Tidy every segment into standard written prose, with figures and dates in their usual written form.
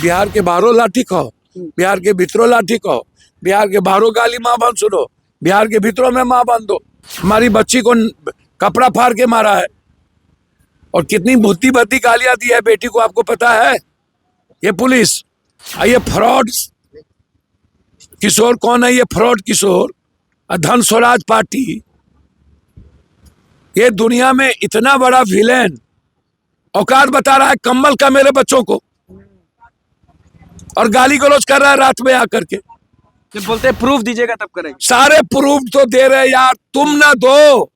बिहार के बाहरों लाठी खाओ, बिहार के भीतरों लाठी खाओ, बिहार के बाहरों गाली माँ बांध सुनो, बिहार के भीतरों में माँ बांध दो। हमारी बच्ची को कपड़ा फाड़ के मारा है और कितनी भूती भद्दी गालियां दी है बेटी को, आपको पता है? ये पुलिस, ये फ्रॉड किशोर कौन है? ये फ्रॉड किशोर, धन स्वराज पार्टी, ये दुनिया में इतना बड़ा विलेन औकात बता रहा है कम्बल का मेरे बच्चों को, और गाली गलौज कर रहा है रात में आकर के। जब बोलते हैं प्रूफ दीजिएगा तब करेंगे। सारे प्रूफ तो दे रहे यार, तुम ना दो,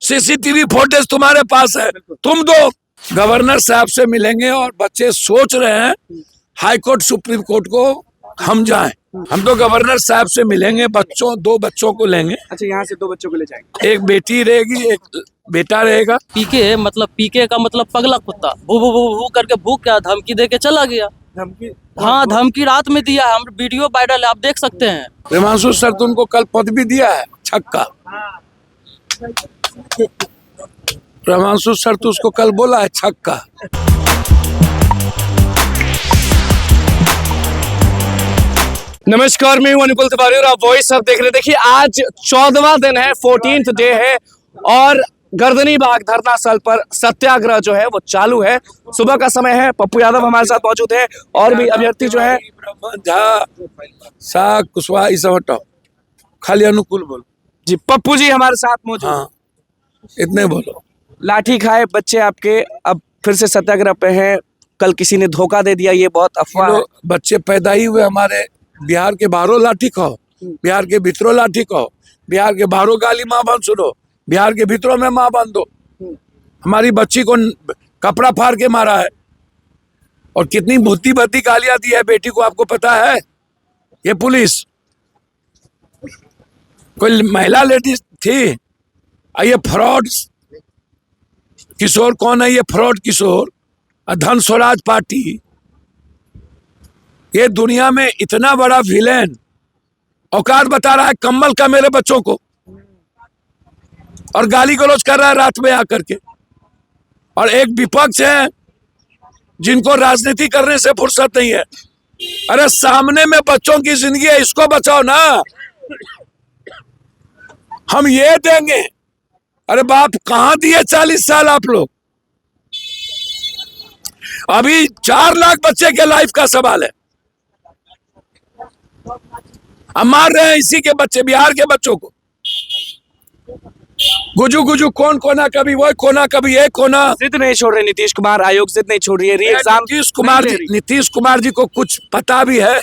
सीसीटीवी फुटेज तुम्हारे पास है, तुम दो। गवर्नर साहब से मिलेंगे और बच्चे सोच रहे हैं हाई कोर्ट सुप्रीम कोर्ट को हम जाएं। हम तो गवर्नर साहब से मिलेंगे, दो बच्चों को लेंगे। अच्छा, यहाँ से 2 बच्चों को ले जाएंगे। एक बेटी रहेगी, एक बेटा रहेगा। पीके मतलब पीके का मतलब पगला कुत्ता, भू भू भू भू करके भूख क्या धमकी दे के चला गया। धमकी? हाँ, धमकी रात में दिया है, हम वीडियो वायरल है, आप देख सकते हैं। प्रेमांशु सर तो उनको कल पद भी दिया है, छक्का। प्रेमांशु सर तो उसको कल बोला है छक्का। नमस्कार, मैं हूं अनुकुल तिवारी और आप वॉइस अब देख रहे हैं। देखिए, आज 14वां दिन है, 14th डे है और गर्दनी बाग धरना स्थल पर सत्याग्रह जो है वो चालू है। सुबह का समय है, पप्पू यादव हमारे साथ मौजूद है और भी अभ्यर्थी जो है कुशवाहा, इस हटाओ, खाली अनुकूल बोलो जी। पप्पू जी हमारे साथ मौजूद। हाँ, इतने बोलो। लाठी खाए बच्चे आपके अब फिर से सत्याग्रह पे हैं। कल किसी ने धोखा दे दिया, ये बहुत अफवाह है। बच्चे पैदा ही हुए हमारे, बिहार के बाहरों लाठी खाओ, बिहार के भीतरों लाठी खाओ, बिहार के बाहरों गाली माँ बांध सुनो, बिहार के भीतरों में माँ बांध दो। हमारी बच्ची को कपड़ा फाड़ के मारा है और कितनी भूती भद्दी गालियां दी है बेटी को, आपको पता है? ये पुलिस, कोई महिला लेडीज थी। ये फ्रॉड किशोर कौन है? ये फ्रॉड किशोर, धन स्वराज पार्टी, ये दुनिया में इतना बड़ा विलेन औकात बता रहा है कम्बल का मेरे बच्चों को, और गाली गलौज कर रहा है रात में आकर के। और एक विपक्ष है जिनको राजनीति करने से फुर्सत नहीं है। अरे सामने में बच्चों की जिंदगी है, इसको बचाओ ना। हम ये देंगे, अरे बाप कहां दिए 40 साल आप लोग? अभी 4 लाख बच्चे के लाइफ का सवाल है। हम मार रहे हैं इसी के बच्चे, बिहार के बच्चों को। गुजू गुजू कौन कोना, कभी वो कोना कभी ये कोना। जिद नहीं छोड़ रहे नीतीश कुमार, आयोग जिद नहीं छोड़ रही है। री एग्जाम नीतीश कुमार जी को कुछ पता भी है?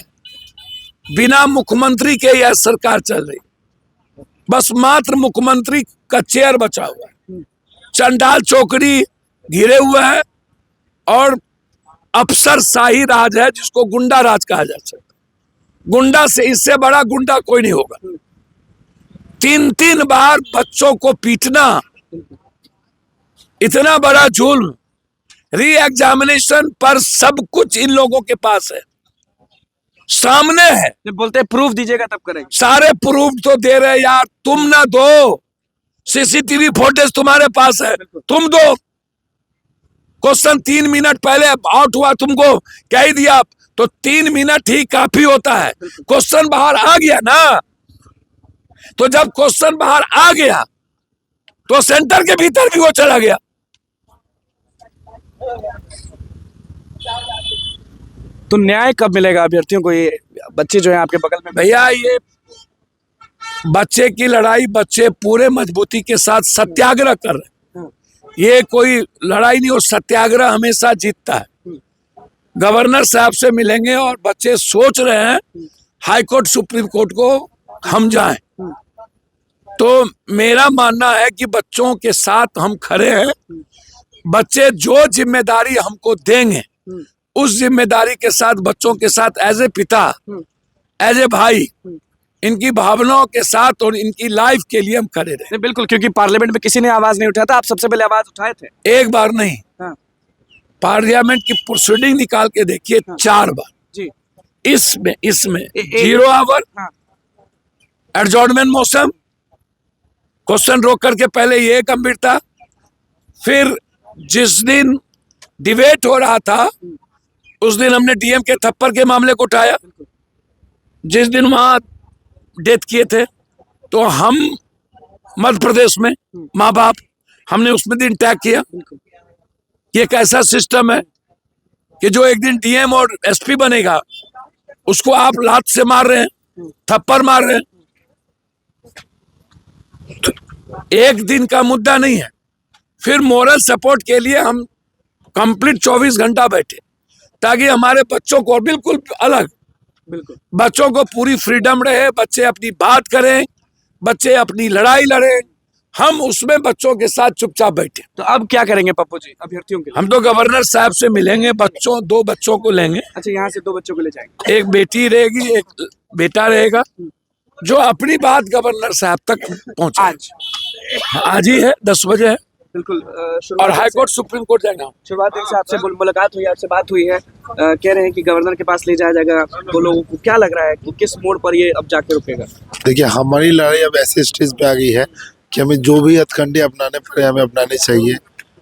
बिना मुख्यमंत्री के यह सरकार चल रही, बस मात्र मुख्यमंत्री का चेयर बचा हुआ है। चंडाल चौकड़ी घिरे हुए है और अफसर शाही राज है, जिसको गुंडा राज कहा जा सकता है। गुंडा से इससे बड़ा गुंडा कोई नहीं होगा। 3 बार बच्चों को पीटना, इतना बड़ा जुल्म। री एग्जामिनेशन पर सब कुछ इन लोगों के पास है, सामने है। जब बोलते हैं प्रूफ दीजिएगा तब करेंगे। सारे प्रूफ तो दे रहे यार, तुम ना दो, सीसीटीवी फुटेज तुम्हारे पास है, तुम दो। क्वेश्चन 3 मिनट पहले आउट हुआ, तुमको कह ही दिया, तो 3 मिनट ही काफी होता है। क्वेश्चन बाहर आ गया ना, तो जब क्वेश्चन बाहर आ गया तो सेंटर के भीतर भी वो चला गया। तो न्याय कब मिलेगा अभ्यर्थियों को? ये बच्चे जो है आपके बगल में, भैया ये बच्चे की लड़ाई, बच्चे पूरे मजबूती के साथ सत्याग्रह कर रहे हैं। ये कोई लड़ाई नहीं, और सत्याग्रह हमेशा जीतता है। गवर्नर साहब से मिलेंगे और बच्चे सोच रहे हैं हाई कोर्ट सुप्रीम कोर्ट को हम जाएं। तो मेरा मानना है कि बच्चों के साथ हम खड़े हैं। बच्चे जो जिम्मेदारी हमको देंगे, उस जिम्मेदारी के साथ बच्चों के साथ एज ए पिता, एज ए भाई, इनकी भावनाओं के साथ और इनकी लाइफ के लिए हम खड़े रहे। बिल्कुल, क्योंकि पार्लियामेंट में किसी ने आवाज नहीं उठाया था, आप सबसे पहले आवाज उठाए थे। एक बार नहीं, हाँ। पार्लियामेंट की प्रोसीडिंग निकाल के देखिए, हाँ। 4 बार जी। इसमें 0 आवर, हाँ। एडजॉर्नमेंट मोशन, क्वेश्चन रोक करके पहले ये गंभीर था, फिर जिस दिन डिबेट हो रहा था उस दिन हमने डीएम के थप्पड़ के मामले को उठाया, जिस दिन वहां डेथ किए थे, तो हम मध्य प्रदेश में माँ बाप हमने उसमें दिन टैग किया। ये एक ऐसा सिस्टम है कि जो एक दिन डीएम और एसपी बनेगा उसको आप लात से मार रहे हैं, थप्पड़ मार रहे हैं। तो एक दिन का मुद्दा नहीं है। फिर मोरल सपोर्ट के लिए हम कंप्लीट 24 घंटा बैठे, ताकि हमारे बच्चों को बिल्कुल अलग, बच्चों को पूरी फ्रीडम रहे, बच्चे अपनी बात करें, बच्चे अपनी लड़ाई लड़े। हम उसमें बच्चों के साथ चुपचाप बैठे। तो अब क्या करेंगे पप्पू जी अभ्यर्थियों के लिए? हम तो गवर्नर साहब से मिलेंगे, दो बच्चों को लेंगे। अच्छा, यहाँ से 2 बच्चों को ले जाएंगे। एक बेटी रहेगी, एक बेटा रहेगा, जो अपनी बात गवर्नर साहब तक पहुंचा। आज ही है, 10 बजे है। बिल्कुल। और हाई कोर्ट सुप्रीम कोर्ट जाएगा। शुरुआत से आपसे मुलाकात हुई, आपसे बात हुई है, कह रहे हैं कि गवर्नर के पास ले जाया जाएगा। तो लोगों को क्या लग रहा है कि किस मोड़ पर ये अब जाके रुकेगा? देखिए, हमारी लड़ाई अब ऐसे स्टेज पे आ गई है कि हमें जो भी हथकंडे अपनाने पड़े हमें अपनाने चाहिए,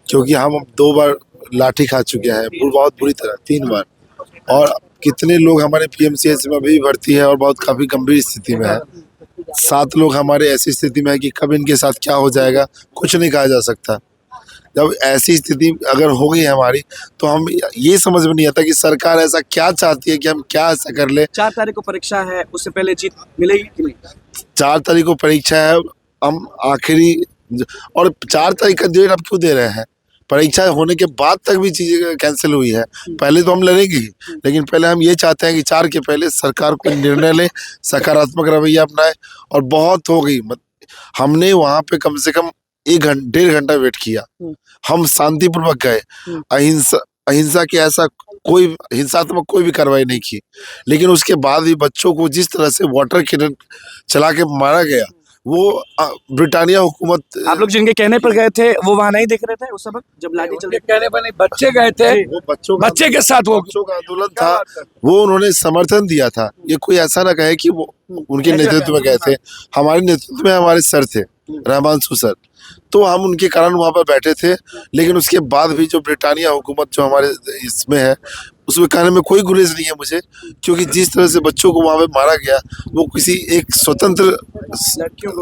क्योंकि हम अब 2 बार लाठी खा चुके हैं, बहुत बुरी तरह 3 बार। और कितने लोग हमारे पीएमसीएच में अभी भर्ती है और बहुत काफी गंभीर स्थिति में है। 7 लोग हमारे ऐसी स्थिति में है कि कब इनके साथ क्या हो जाएगा कुछ नहीं कहा जा सकता। जब ऐसी स्थिति अगर हो गई है हमारी, तो हम ये समझ में नहीं आता कि सरकार ऐसा क्या चाहती है कि हम क्या ऐसा कर ले। 4 तारीख को परीक्षा है, उससे पहले जीत मिलेगी कि नहीं? 4 तारीख को परीक्षा है, हम आखिरी, और 4 तारीख का डेट अब क्यों दे रहे हैं? परीक्षा होने के बाद तक भी चीजें कैंसिल हुई है। पहले तो हम लड़ेंगे ही, लेकिन पहले हम ये चाहते हैं कि 4 के पहले सरकार कोई निर्णय ले, सकारात्मक रवैया अपनाए। और बहुत हो गई, हमने वहां पे कम से कम 1-1.5 घंटा वेट किया। हम शांतिपूर्वक गए, अहिंसा के ऐसा कोई हिंसात्मक कोई भी कार्रवाई नहीं की, लेकिन उसके बाद भी बच्चों को जिस तरह से वाटर कैनन चला के मारा गया, वो ब्रिटानिया हुकूमत। आप लोग जिनके कहने पर गए थे वो वहां नहीं दिख रहे थे उस वक्त जब लाठी चल रही? कहने पर नहीं, बच्चे गए थे, वो बच्चे के साथ वो बच्चों का आंदोलन था, वो उन्होंने समर्थन दिया था। ये कोई ऐसा ना कहे कि वो उनके नेतृत्व में गए थे। हमारे नेतृत्व में हमारे सर थे, रहमानसु सर, तो हम उनके कारण वहां पर बैठे थे। लेकिन उसके बाद भी जो ब्रिटानिया हुकूमत जो हमारे इसमें है, उसमें कहने में कोई गुरेज नहीं है मुझे, क्योंकि जिस तरह से बच्चों को वहां पे मारा गया, वो किसी एक स्वतंत्र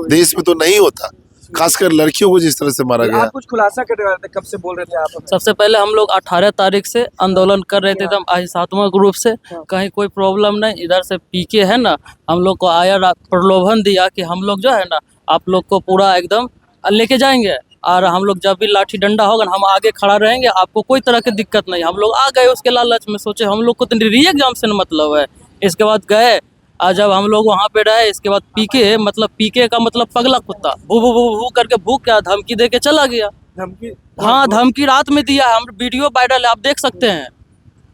देश में तो नहीं होता, खासकर लड़कियों को जिस तरह से मारा गया। आप कुछ खुलासा कर रहे थे, कब से बोल रहे थे आप? सबसे पहले हम लोग 18 तारीख से आंदोलन कर रहे थे, एकदम अहिंसात्मक रूप से, कहीं कोई प्रॉब्लम नहीं। इधर से पीके है ना, हम लोग को आया प्रलोभन दिया कि हम लोग जो है ना आप लोग को पूरा एकदम लेके जाएंगे, और हम लोग जब भी लाठी डंडा होगा हम आगे खड़ा रहेंगे, आपको कोई तरह की दिक्कत नहीं। हम लोग आ गए उसके लालच में, सोचे हम लोग को तो री एग्जाम से मतलब है। इसके बाद गए, और जब हम लोग वहाँ पे रहे, इसके बाद पीके का मतलब पगला कुत्ता, भू भू भू भू करके भूख क्या धमकी दे के चला गया। धमकी? हाँ, धमकी रात में दिया है, हम वीडियो वायरल है, आप देख सकते हैं।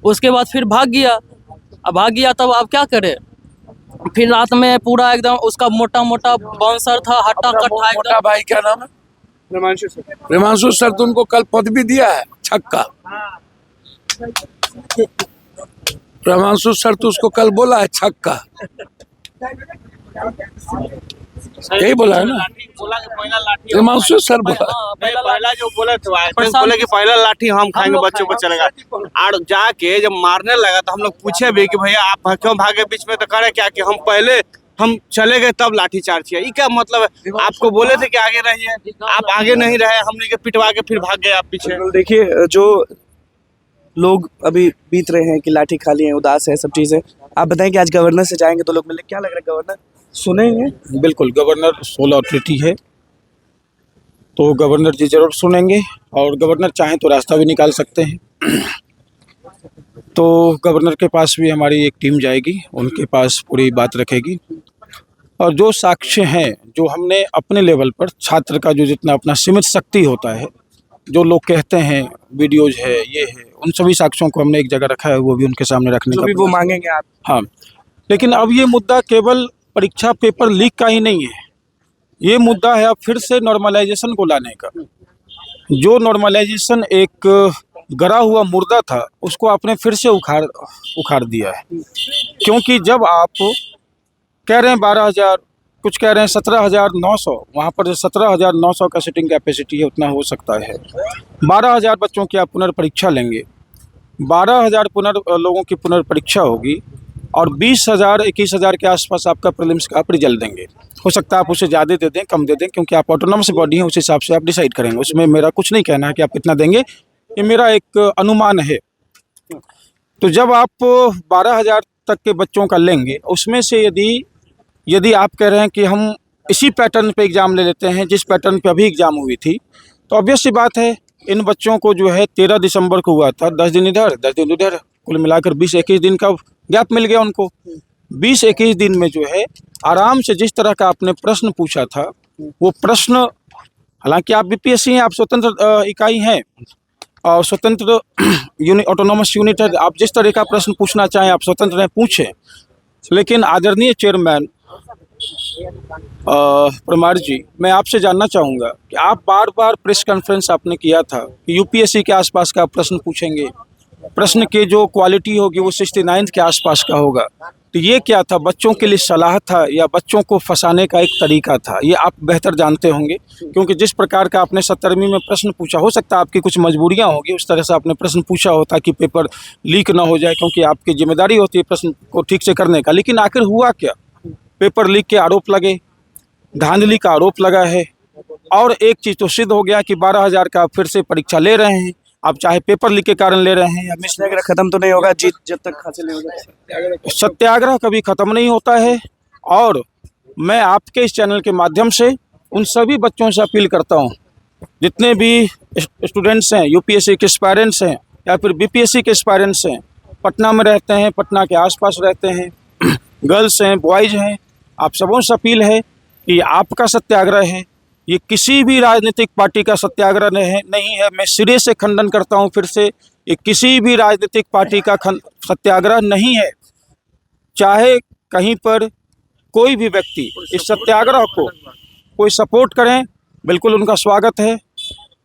उसके बाद फिर भाग गया। अब भाग गया तब आप क्या करे? फिर रात में पूरा एकदम उसका मोटा मोटा बाउंसर था, हट्टा कट्टा मोटा एकदम। भाई क्या नाम है? हिमांशु सर। हिमांशु सर, तो उनको कल पद भी दिया है, छक्का। हिमांशु सर तो उसको कल बोला है छक्का, यही बोला है ना हिमांशु सर बोला। पहला जो बोले थे बोले कि पहला लाठी हम खाएंगे, बच्चों को चलेगा। और जाके जब मारने लगा तो हम लोग पूछे भी कि भैया आप क्यों भागे बीच में? तो करे क्या कि हम चले गए तब लाठी चार्ज किया। ये क्या मतलब है? आपको बोले थे कि आगे रहिए, आप आगे नहीं रहे, हमने के पिटवा के फिर भाग गए आप पीछे। देखिए, जो लोग अभी बीत रहे हैं कि लाठी खा लिए हैं, उदास है, सब चीजें, आप बताएं कि आज गवर्नर से जाएंगे तो लोग मिले, क्या लग रहा है? गवर्नर सुनेंगे? बिल्कुल, गवर्नर सोल अथॉरिटी है, तो गवर्नर जी जरूर सुनेंगे, और गवर्नर चाहें तो रास्ता भी निकाल सकते हैं। तो गवर्नर के पास भी हमारी एक टीम जाएगी, उनके पास पूरी बात रखेगी, और जो साक्ष्य हैं, जो हमने अपने लेवल पर छात्र का जो जितना अपना सीमित शक्ति होता है, जो लोग कहते हैं वीडियोज है, ये है, उन सभी साक्ष्यों को हमने एक जगह रखा है, वो भी उनके सामने रखने जो का भी वो मांगेंगे आप। हाँ, लेकिन अब ये मुद्दा केवल परीक्षा पेपर लीक का ही नहीं है, ये मुद्दा है अब फिर से नॉर्मलाइजेशन को लाने का। जो नॉर्मलाइजेशन एक गरा हुआ मुर्दा था, उसको आपने फिर से उखाड़ दिया है। क्योंकि जब आप कह रहे हैं 12,000, कुछ कह रहे हैं 17,900, वहाँ पर 17,900 का सीटिंग कैपेसिटी है, उतना हो सकता है। 12,000 बच्चों की आप पुनर्परीक्षा लेंगे, 12,000 लोगों की पुनर्परीक्षा होगी और 20,000 21,000 के आसपास आपका प्रीलिम्स का आप रिजल्ट देंगे। हो सकता है आप उसे ज़्यादा दे दें, कम दे दें, क्योंकि आप ऑटोनॉमस बॉडी हैं, उस हिसाब से आप डिसाइड करेंगे। उसमें मेरा कुछ नहीं कहना है कि आप कितना देंगे, ये मेरा एक अनुमान है। तो जब आप 12,000 तक के बच्चों का लेंगे, उसमें से यदि आप कह रहे हैं कि हम इसी पैटर्न पे एग्ज़ाम ले लेते हैं जिस पैटर्न पे अभी एग्ज़ाम हुई थी, तो ऑब्वियस सी बात है इन बच्चों को जो है 13 दिसंबर को हुआ था, 10 दिन इधर 10 दिन उधर, कुल मिलाकर 20-21 दिन का गैप मिल गया उनको। 20-21 दिन में जो है आराम से जिस तरह का आपने प्रश्न पूछा था, वो प्रश्न, हालांकि आप बीपीएससी हैं, आप स्वतंत्र इकाई हैं और स्वतंत्र ऑटोनॉमस यूनिट है, आप जिस तरह का प्रश्न पूछना चाहें आप स्वतंत्र हैं, पूछें। लेकिन आदरणीय चेयरमैन परमार जी, मैं आपसे जानना चाहूँगा कि आप बार बार प्रेस कॉन्फ्रेंस आपने किया था कि यूपीएससी के आसपास का प्रश्न पूछेंगे, प्रश्न के जो क्वालिटी होगी वो 69 के आसपास का होगा। तो ये क्या था, बच्चों के लिए सलाह था या बच्चों को फंसाने का एक तरीका था? ये आप बेहतर जानते होंगे, क्योंकि जिस प्रकार का आपने 17वीं में प्रश्न पूछा, हो सकता है आपकी कुछ मजबूरियां होगी, उस तरह से आपने प्रश्न पूछा हो ताकि पेपर लीक ना हो जाए, क्योंकि आपकी जिम्मेदारी होती है प्रश्न को ठीक से करने का। लेकिन आखिर हुआ क्या? पेपर लीक के आरोप लगे, धांधली का आरोप लगा है, और एक चीज़ तो सिद्ध हो गया कि 12,000 का फिर से परीक्षा ले रहे हैं। आप चाहे पेपर लीक के कारण ले रहे हैं या सत्याग्रह खत्म तो नहीं होगा जीत जब तक हासिल नहीं होगा। सत्याग्रह कभी ख़त्म नहीं होता है। और मैं आपके इस चैनल के माध्यम से उन सभी बच्चों से अपील करता हूं, जितने भी स्टूडेंट्स हैं, यूपीएससी के एस्पायरेंट्स हैं या फिर बीपीएससी के एस्पायरेंट्स हैं, पटना में रहते हैं, पटना के आसपास रहते हैं, गर्ल्स हैं, बॉयज़ हैं, आप सबों से अपील है कि आपका सत्याग्रह है, ये किसी भी राजनीतिक पार्टी का सत्याग्रह नहीं है। मैं सिरे से खंडन करता हूं फिर से, ये किसी भी राजनीतिक पार्टी का सत्याग्रह नहीं है। चाहे कहीं पर कोई भी व्यक्ति इस सत्याग्रह को कोई सपोर्ट करें, बिल्कुल उनका स्वागत है,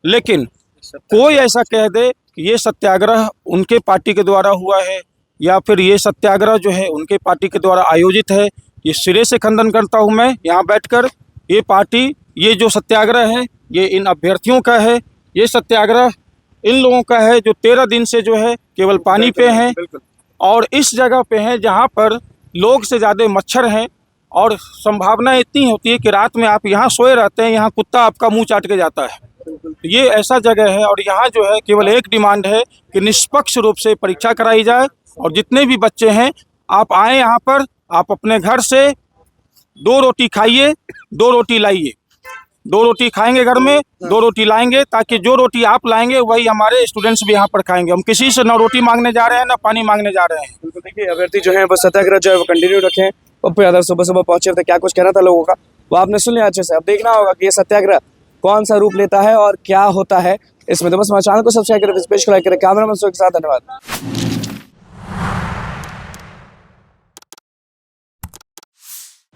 लेकिन कोई ऐसा कह दे कि ये सत्याग्रह उनके पार्टी के द्वारा हुआ है या फिर ये सत्याग्रह जो है उनके पार्टी के द्वारा आयोजित है, ये सिरे से खंडन करता हूं मैं यहाँ बैठकर। ये पार्टी, ये जो सत्याग्रह है, ये इन अभ्यर्थियों का है, ये सत्याग्रह इन लोगों का है जो 13 दिन से जो है केवल पानी पे हैं और इस जगह पे हैं जहाँ पर लोग से ज़्यादा मच्छर हैं, और संभावना इतनी होती है कि रात में आप यहाँ सोए रहते हैं, यहाँ कुत्ता आपका मुंह चाट के जाता है। ये ऐसा जगह है और यहाँ जो है केवल एक डिमांड है कि निष्पक्ष रूप से परीक्षा कराई जाए, और जितने भी बच्चे हैं आप आएँ यहाँ पर, आप अपने घर से 2 रोटी खाइए, 2 रोटी लाइए, 2 रोटी खाएंगे घर में, 2 रोटी लाएंगे, ताकि जो रोटी आप लाएंगे वही हमारे स्टूडेंट्स भी यहाँ पर खाएंगे। हम किसी से ना रोटी मांगने जा रहे हैं ना पानी मांगने जा रहे हैं। बिल्कुल, देखिए अभ्यर्थी जो है वो सत्याग्रह जो है वो कंटिन्यू रखें। पप्पू यादव सुबह सुबह पहुंचे थे, क्या कुछ कहना था लोगों का वो आपने सुन लिया अच्छे से। अब देखना होगा कि ये सत्याग्रह कौन सा रूप लेता है और क्या होता है इसमें। तो बस हमारे चैनल को सब्सक्राइब करें, पेज को लाइक करें। कैमरामैन के साथ धन्यवाद।